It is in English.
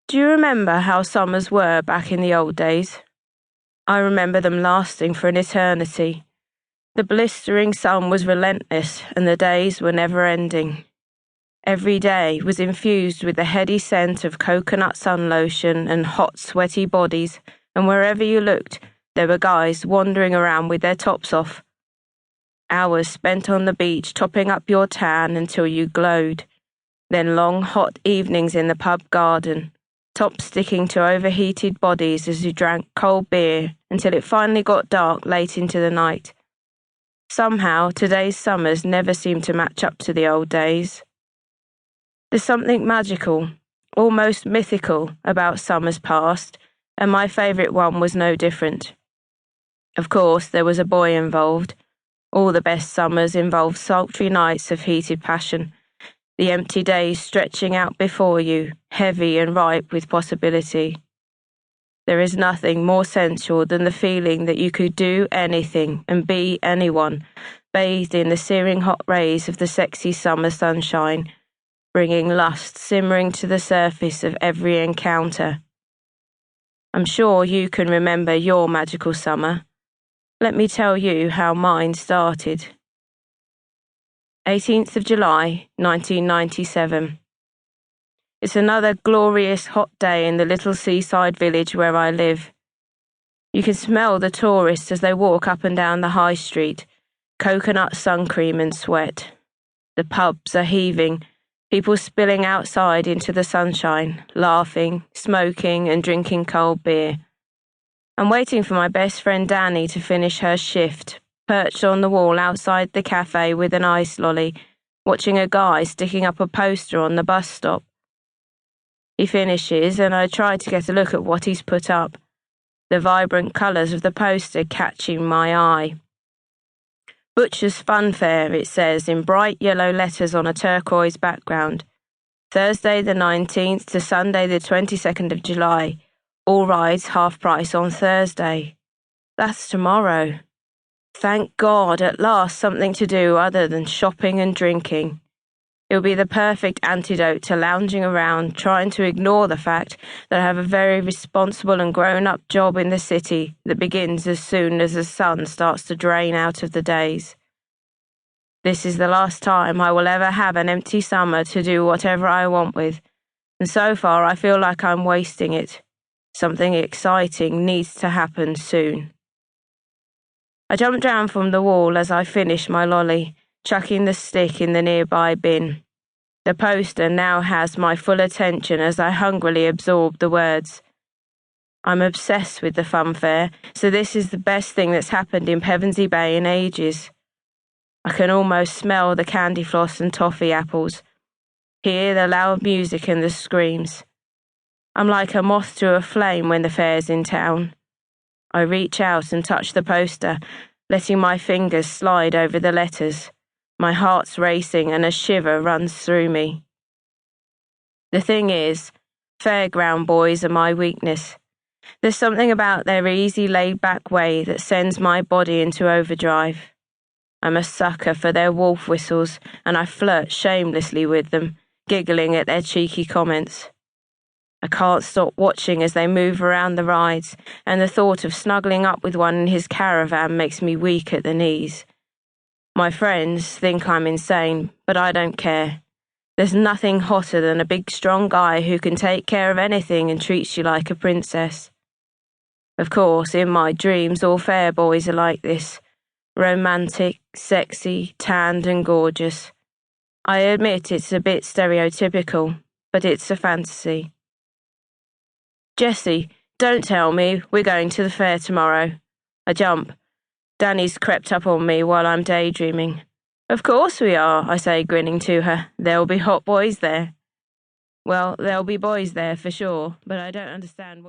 Do you remember how summers were back in the old days? I remember them lasting for an eternity. The blistering sun was relentless and the days were never-ending. Every day was infused with the heady scent of coconut sun lotion and hot, sweaty bodies, and wherever you looked, there were guys wandering around with their tops off. Hours spent on the beach topping up your tan until you glowed. Then long, hot evenings in the pub garden, tops sticking to overheated bodies as you drank cold beer until it finally got dark late into the night. Somehow, today's summers never seem to match up to the old days. There's something magical, almost mythical, about summers past, and my favourite one was no different. Of course, there was a boy involved. All the best summers involve sultry nights of heated passion, the empty days stretching out before you, heavy and ripe with possibility. There is nothing more sensual than the feeling that you could do anything and be anyone, bathed in the searing hot rays of the sexy summer sunshine, bringing lust simmering to the surface of every encounter. I'm sure you can remember your magical summer. Let me tell you how mine started. 18th of July, 1997. It's another glorious hot day in the little seaside village where I live. You can smell the tourists as they walk up and down the high street, coconut sun cream and sweat. The pubs are heaving, people spilling outside into the sunshine, laughing, smoking and drinking cold beer. I'm waiting for my best friend Danny to finish her shift, perched on the wall outside the cafe with an ice lolly, watching a guy sticking up a poster on the bus stop. He finishes, and I try to get a look at what he's put up, the vibrant colours of the poster catching my eye. Butcher's Funfair, it says, in bright yellow letters on a turquoise background. Thursday the 19th to Sunday the 22nd of July. All rides half price on Thursday. That's tomorrow. Thank God, at last something to do other than shopping and drinking. It'll be the perfect antidote to lounging around, trying to ignore the fact that I have a very responsible and grown-up job in the city that begins as soon as the sun starts to drain out of the days. This is the last time I will ever have an empty summer to do whatever I want with, and so far I feel like I'm wasting it. Something exciting needs to happen soon. I jumped down from the wall as I finished my lolly, chucking the stick in the nearby bin. The poster now has my full attention as I hungrily absorb the words. I'm obsessed with the funfair, so this is the best thing that's happened in Pevensey Bay in ages. I can almost smell the candy floss and toffee apples, hear the loud music and the screams. I'm like a moth to a flame when the fair's in town. I reach out and touch the poster, letting my fingers slide over the letters. My heart's racing and a shiver runs through me. The thing is, fairground boys are my weakness. There's something about their easy, laid-back way that sends my body into overdrive. I'm a sucker for their wolf whistles, and I flirt shamelessly with them, giggling at their cheeky comments. I can't stop watching as they move around the rides, and the thought of snuggling up with one in his caravan makes me weak at the knees. My friends think I'm insane, but I don't care. There's nothing hotter than a big, strong guy who can take care of anything and treats you like a princess. Of course, in my dreams, all fair boys are like this. Romantic, sexy, tanned and gorgeous. I admit it's a bit stereotypical, but it's a fantasy. Jessie, don't tell me we're going to the fair tomorrow. I jump. Danny's crept up on me while I'm daydreaming. Of course we are, I say, grinning to her. There'll be hot boys there. Well, there'll be boys there for sure, but I don't understand what